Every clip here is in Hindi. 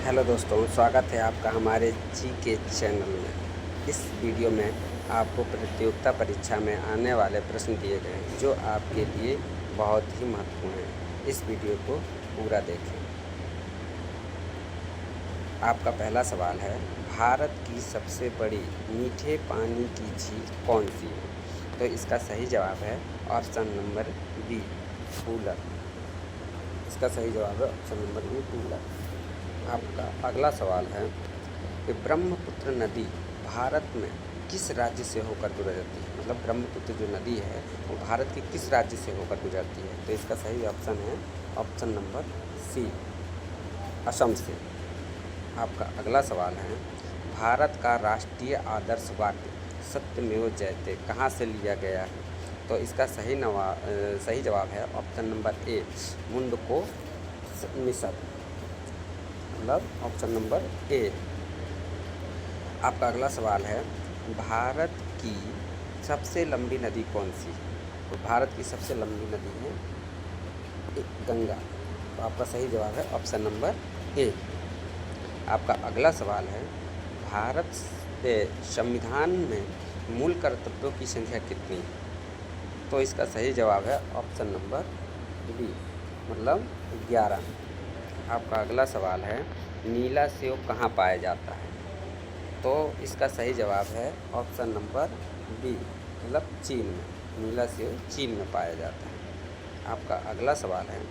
हेलो दोस्तों, स्वागत है आपका हमारे जी के चैनल में। इस वीडियो में आपको प्रतियोगिता परीक्षा में आने वाले प्रश्न दिए गए हैं जो आपके लिए बहुत ही महत्वपूर्ण हैं। इस वीडियो को पूरा देखें। आपका पहला सवाल है, भारत की सबसे बड़ी मीठे पानी की झील कौन सी है? तो इसका सही जवाब है ऑप्शन नंबर बी, वूलर। इसका सही जवाब है ऑप्शन नंबर बी, वूलर। आपका अगला सवाल है कि ब्रह्मपुत्र नदी भारत में किस राज्य से होकर गुजरती है? मतलब ब्रह्मपुत्र जो नदी है वो भारत के किस राज्य से होकर गुजरती है? तो इसका सही ऑप्शन है ऑप्शन नंबर सी, असम से। आपका अगला सवाल है, भारत का राष्ट्रीय आदर्श वाक्य सत्यमेव जयते कहाँ से लिया गया है? तो इसका सही जवाब है ऑप्शन नंबर ए, मुंडको निषद। मतलब ऑप्शन नंबर ए। आपका अगला सवाल है, भारत की सबसे लंबी नदी कौन सी है? तो भारत की सबसे लंबी नदी है गंगा। तो आपका सही जवाब है ऑप्शन नंबर ए। आपका अगला सवाल है, भारत के संविधान में मूल कर्तव्यों की संख्या कितनी है? तो इसका सही जवाब है ऑप्शन नंबर बी, मतलब 11। आपका अगला सवाल है, नीला सेव कहाँ पाया जाता है? तो इसका सही जवाब है ऑप्शन नंबर बी, मतलब चीन में। नीला सेव चीन में पाया जाता है। आपका अगला सवाल है,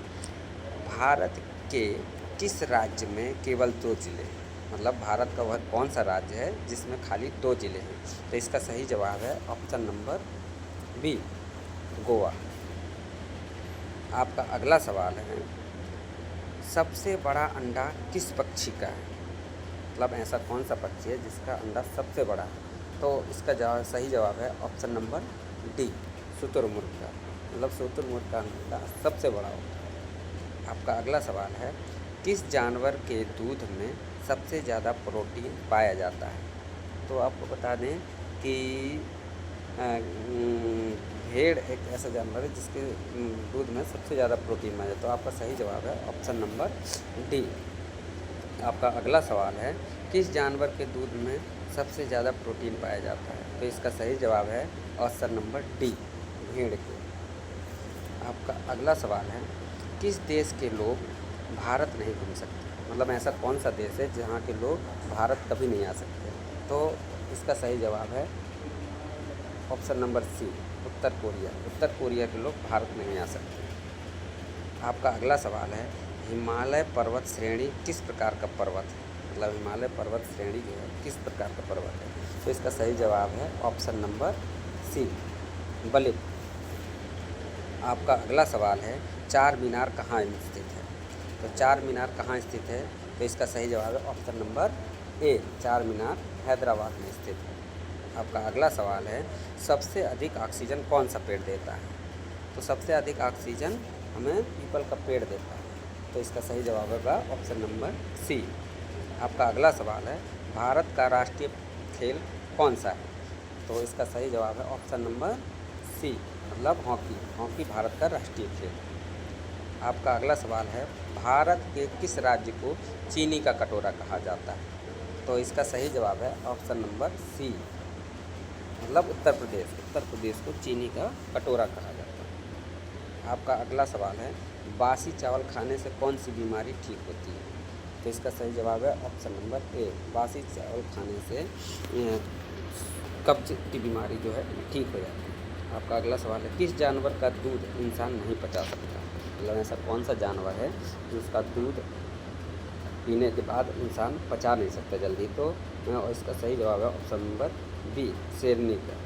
भारत के किस राज्य में केवल 2 ज़िले हैं? मतलब भारत का वह कौन सा राज्य है जिसमें खाली 2 ज़िले हैं? तो इसका सही जवाब है ऑप्शन नंबर बी, गोवा। आपका अगला सवाल है, सबसे बड़ा अंडा किस पक्षी का है? मतलब ऐसा कौन सा पक्षी है जिसका अंडा सबसे बड़ा है? तो इसका सही जवाब है ऑप्शन नंबर डी, शुतुरमुर्ग का। मतलब शुतुरमुर्ग का अंडा सबसे बड़ा होता है। आपका अगला सवाल है, किस जानवर के दूध में सबसे ज़्यादा प्रोटीन पाया जाता है? तो आपको बता दें कि भेड़ एक ऐसा जानवर है जिसके दूध में सबसे ज़्यादा प्रोटीन पाया जाता है। तो आपका सही जवाब है ऑप्शन नंबर डी। आपका अगला सवाल है, किस जानवर के दूध में सबसे ज़्यादा प्रोटीन पाया जाता है? तो इसका सही जवाब है ऑप्शन नंबर डी, भेड़ के। आपका अगला सवाल है, किस देश के लोग भारत नहीं घूम सकते? मतलब ऐसा कौन सा देश है जहाँ के लोग भारत कभी नहीं आ सकते? तो इसका सही जवाब है ऑप्शन नंबर सी, उत्तर कोरिया। उत्तर कोरिया के लोग भारत नहीं आ सकते। आपका अगला सवाल है, हिमालय पर्वत श्रेणी किस प्रकार का पर्वत है? मतलब हिमालय पर्वत श्रेणी जो है किस प्रकार का पर्वत है? तो इसका सही जवाब है ऑप्शन नंबर सी, बलित। आपका अगला सवाल है, चार मीनार कहाँ स्थित है? तो चार मीनार कहाँ स्थित है? तो इसका सही जवाब है ऑप्शन नंबर ए, चार मीनार हैदराबाद में स्थित है। आपका अगला सवाल है, सबसे अधिक ऑक्सीजन कौन सा पेड़ देता है? तो सबसे अधिक ऑक्सीजन हमें पीपल का पेड़ देता है। तो इसका सही जवाब होगा ऑप्शन नंबर सी। आपका अगला सवाल है, भारत का राष्ट्रीय खेल कौन सा है? तो इसका सही जवाब है ऑप्शन नंबर सी, मतलब हॉकी। हॉकी भारत का राष्ट्रीय खेल। आपका अगला सवाल है, भारत के किस राज्य को चीनी का कटोरा कहा जाता है? तो इसका सही जवाब है ऑप्शन नंबर सी, मतलब उत्तर प्रदेश। उत्तर प्रदेश को चीनी का कटोरा कहा जाता है। आपका अगला सवाल है, बासी चावल खाने से कौन सी बीमारी ठीक होती है? तो इसका सही जवाब है ऑप्शन नंबर ए, बासी चावल खाने से कब्ज की बीमारी जो है ठीक हो जाती है। आपका अगला सवाल है, किस जानवर का दूध इंसान नहीं पचा सकता? मतलब ऐसा कौन सा जानवर है जिसका दूध पीने के बाद इंसान पचा नहीं सकता जल्दी? तो इसका सही जवाब है ऑप्शन नंबर बी, शेरनी का।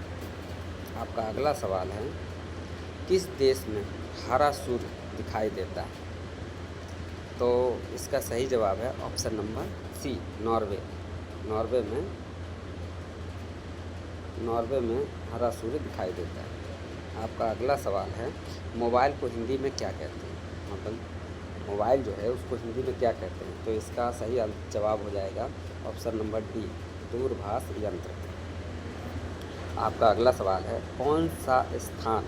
आपका अगला सवाल है, किस देश में हरा सूर्य दिखाई देता है? तो इसका सही जवाब है option number C, Norway. Norway में हरा सूर्य दिखाई देता है। आपका अगला सवाल है, मोबाइल को हिंदी में क्या कहते हैं? मतलब मोबाइल जो है उसको हिंदी में क्या कहते हैं? तो इसका सही जवाब हो जाएगा ऑप्शन नंबर डी, दूरभाष यंत्र। आपका अगला सवाल है, कौन सा स्थान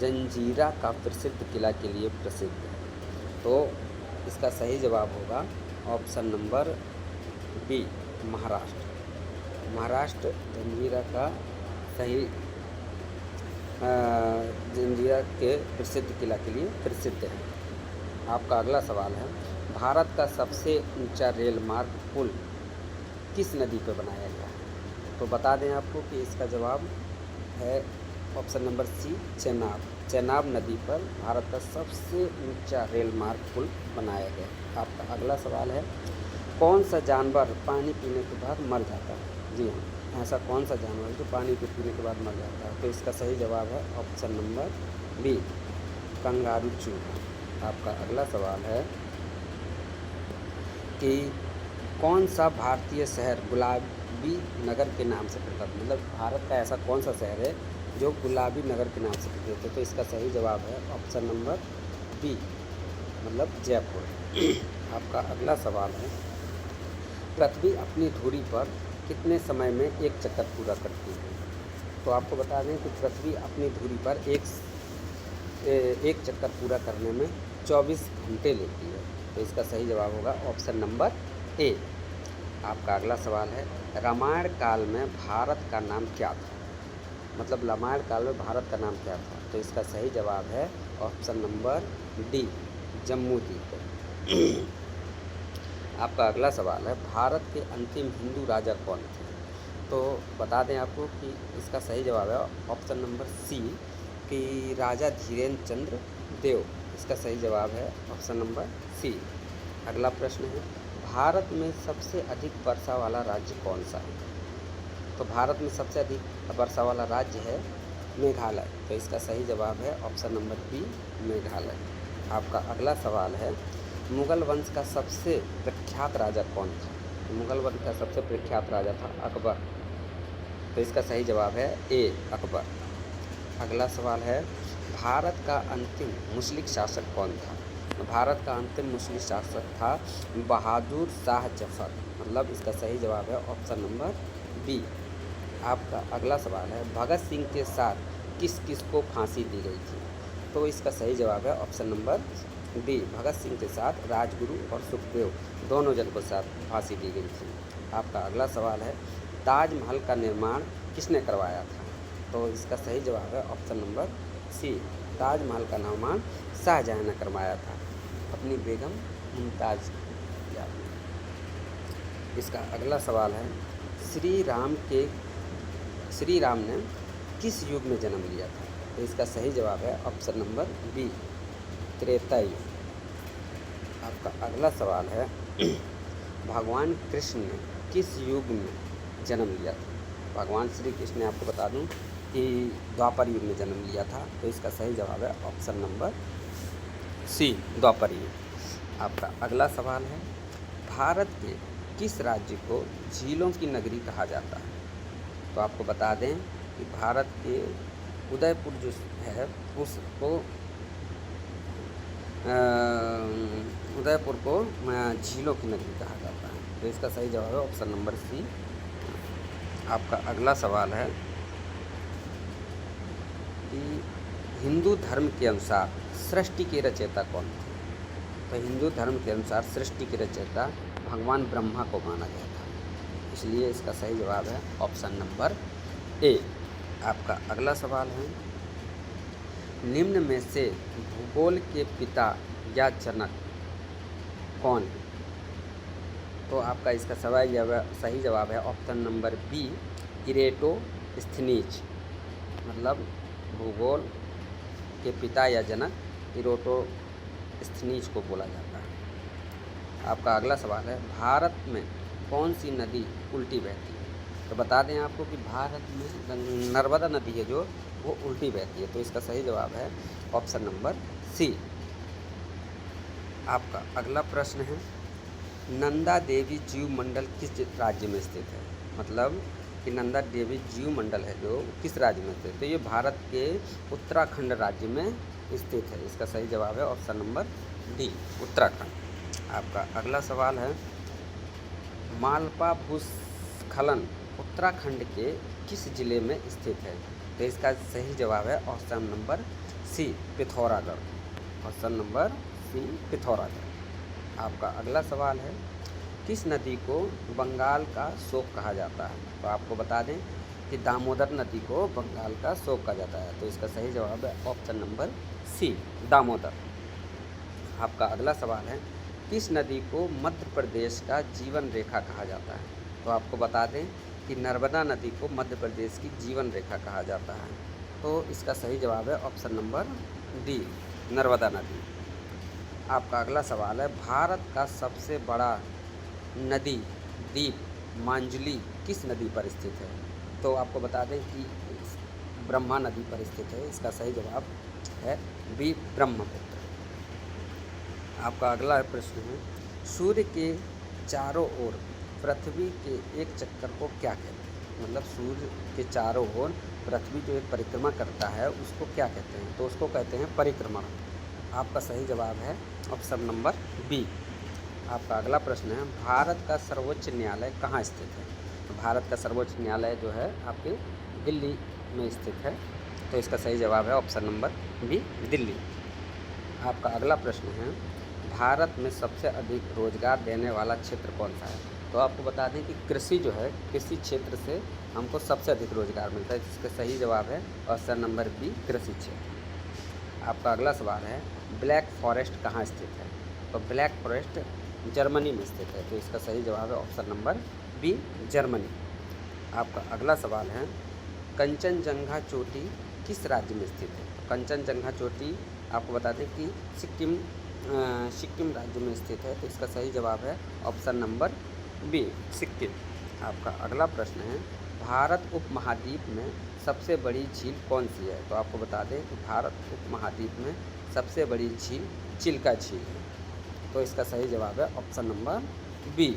जंजीरा का प्रसिद्ध किला के लिए प्रसिद्ध है? तो इसका सही जवाब होगा option number B Maharashtra. Maharashtra Janjira का सही जंजीरा के प्रसिद्ध किला के लिए प्रसिद्ध है। आपका अगला सवाल है, भारत का सबसे ऊंचा रेल मार्ग पुल किस नदी पर बनाया गया है? तो बता दें आपको कि इसका जवाब है option number C Chenab. Chenab नदी पर भारत का सबसे ऊंचा रेल मार्ग पुल बनाया गया। आपका अगला सवाल है, कौन सा जानवर पानी पीने के बाद मर जाता है? जी हाँ, ऐसा कौन सा जानवर जो पानी पीने के बाद मर जाता है? तो इसका सही जवाब है ऑप्शन नंबर बी कंगारू चूहा। आपका अगला सवाल है कि कौन सा भारतीय शहर गुलाबी नगर के नाम से प्रसिद्ध है? मतलब भारत का ऐसा कौन सा शहर है जो गुलाबी नगर के नाम से प्रसिद्ध है? तो इसका सही जवाब है ऑप्शन नंबर बी मतलब जयपुर। आपका अगला सवाल है, पृथ्वी अपनी धुरी पर कितने समय में एक चक्कर पूरा करती है? तो आपको बता दें कि पृथ्वी अपनी धुरी पर एक चक्कर पूरा करने में 24 घंटे लेती है। तो इसका सही जवाब होगा ऑप्शन नंबर ए। आपका अगला सवाल है, रामायण काल में भारत का नाम क्या था? मतलब रामायण काल में भारत का नाम क्या था? तो इसका सही जवाब है ऑप्शन नंबर डी जम्मू द्वीप। आपका अगला सवाल है, भारत के अंतिम हिंदू राजा कौन थे? तो बता दें आपको कि इसका सही जवाब है ऑप्शन नंबर सी कि राजा धीरेन्द्र चंद्र देव। इसका सही जवाब है ऑप्शन नंबर सी। अगला प्रश्न है, भारत में सबसे अधिक वर्षा वाला राज्य कौन सा है? तो भारत में सबसे अधिक वर्षा वाला राज्य है मेघालय। तो इसका सही जवाब है ऑप्शन नंबर बी मेघालय। आपका अगला सवाल है, मुगल वंश का सबसे प्रख्यात राजा कौन था? मुगल वंश का सबसे प्रख्यात राजा था अकबर। तो इसका सही जवाब है ए अकबर। अगला सवाल है, भारत का अंतिम मुस्लिम शासक कौन था? भारत का अंतिम मुस्लिम शासक था बहादुर शाह जफर। मतलब इसका सही जवाब है ऑप्शन नंबर बी। आपका अगला सवाल है, भगत सिंह के साथ किस किस को फांसी दी गई थी? तो इसका सही जवाब है option number D. Bhagat Singh के साथ राजगुरु और सुखदेव दोनों जन को साथ फांसी दी गई थी। आपका अगला सवाल है, ताजमहल का निर्माण किसने करवाया था? तो इसका सही जवाब है ऑप्शन नंबर सी। ताजमहल का निर्माण शाहजहां ने करवाया था अपनी बेगम मुमताज़ याद में। इसका अगला सवाल है, श्री राम ने किस युग में जन्म लिया था? तो इसका सही जवाब है ऑप्शन नंबर बी त्रेता युग। आपका अगला सवाल है, भगवान कृष्ण ने किस युग में जन्म लिया था? भगवान श्री कृष्ण ने आपको बता दूं कि द्वापर युग में जन्म लिया था। तो इसका सही जवाब है ऑप्शन नंबर सी द्वापर युग। आपका अगला सवाल है, भारत के किस राज्य को झीलों की नगरी कहा जाता है? तो आपको बता दें कि भारत के उदयपुर जो है उसको उदयपुर को झीलों की नगरी कहा जाता है। तो इसका सही जवाब है ऑप्शन नंबर सी। आपका अगला सवाल है कि हिंदू धर्म के अनुसार सृष्टि के रचयिता कौन थे? तो हिंदू धर्म के अनुसार सृष्टि के रचयिता भगवान ब्रह्मा को माना गया था, इसलिए इसका सही जवाब है ऑप्शन नंबर ए। आपका अगला सवाल है, निम्न में से भूगोल के पिता या जनक कौन है? तो आपका इसका सही जवाब है ऑप्शन नंबर बी इरेटोस्थनीज। मतलब भूगोल के पिता या जनक इरेटोस्थनीज को बोला जाता है। आपका अगला सवाल है, भारत में कौन सी नदी उल्टी बहती है? तो बता दें आपको कि भारत में नर्मदा नदी है जो वो उल्टी बहती है। तो इसका सही जवाब है ऑप्शन नंबर सी। आपका अगला प्रश्न है, नंदा देवी जीव मंडल किस राज्य में स्थित है? मतलब कि नंदा देवी जीव मंडल है जो किस राज्य में स्थित है? तो ये भारत के उत्तराखंड राज्य में स्थित है। इसका सही जवाब है ऑप्शन नंबर डी उत्तराखंड। आपका अगला सवाल है, मालपा भूस्खलन उत्तराखंड के किस जिले में स्थित है? तो इसका सही जवाब है option number C Pithoragarh. Option number C Pithoragarh. आपका अगला सवाल है, किस नदी को बंगाल का शोक कहा जाता है? तो आपको बता दें कि दामोदर नदी को बंगाल का शोक कहा जाता है। तो इसका सही जवाब है ऑप्शन नंबर सी, दामोदर। आपका अगला सवाल है, किस नदी को मध्य प्रदेश का जीवन रेखा कहा जाता है? तो आपको बता दें कि नर्मदा नदी को मध्य प्रदेश की जीवन रेखा कहा जाता है। तो इसका सही जवाब है ऑप्शन नंबर डी, नर्मदा नदी। आपका अगला सवाल है, भारत का सबसे बड़ा नदी द्वीप मांजुली किस नदी पर स्थित है? तो आपको बता दें कि ब्रह्मा नदी पर स्थित है। इसका सही जवाब है बी, ब्रह्मपुत्र। आपका अगला प्रश्न है, सूर्य के चारों ओर पृथ्वी के एक चक्कर को क्या कहते हैं? मतलब सूर्य के चारों ओर पृथ्वी जो एक परिक्रमा करता है उसको क्या कहते हैं? तो उसको कहते हैं परिक्रमण। आपका सही जवाब है ऑप्शन नंबर बी। आपका अगला प्रश्न है, भारत का सर्वोच्च न्यायालय कहाँ स्थित है? तो भारत का सर्वोच्च न्यायालय जो है आपके दिल्ली में स्थित है। तो इसका सही जवाब है ऑप्शन नंबर बी, दिल्ली। आपका अगला प्रश्न है, भारत में सबसे अधिक रोजगार देने वाला क्षेत्र कौन सा है? तो आपको बता दें कि कृषि जो है, कृषि क्षेत्र से हमको सबसे अधिक रोजगार मिलता है। इसका सही जवाब है ऑप्शन नंबर बी, कृषि क्षेत्र। आपका अगला सवाल है, ब्लैक फॉरेस्ट कहाँ स्थित है? तो ब्लैक फॉरेस्ट जर्मनी में स्थित है। तो इसका सही जवाब है ऑप्शन नंबर बी, जर्मनी। आपका अगला सवाल है, कंचनजंगा चोटी किस राज्य में स्थित है? तो कंचनजंगा चोटी आपको बता दें कि सिक्किम राज्य में स्थित है। तो इसका सही जवाब है ऑप्शन नंबर बी, सिक्किम। आपका अगला प्रश्न है, भारत उपमहाद्वीप में सबसे बड़ी झील कौन सी है? तो आपको बता दें कि भारत उपमहाद्वीप में सबसे बड़ी झील चिल्का झील है। तो इसका सही जवाब है ऑप्शन नंबर बी,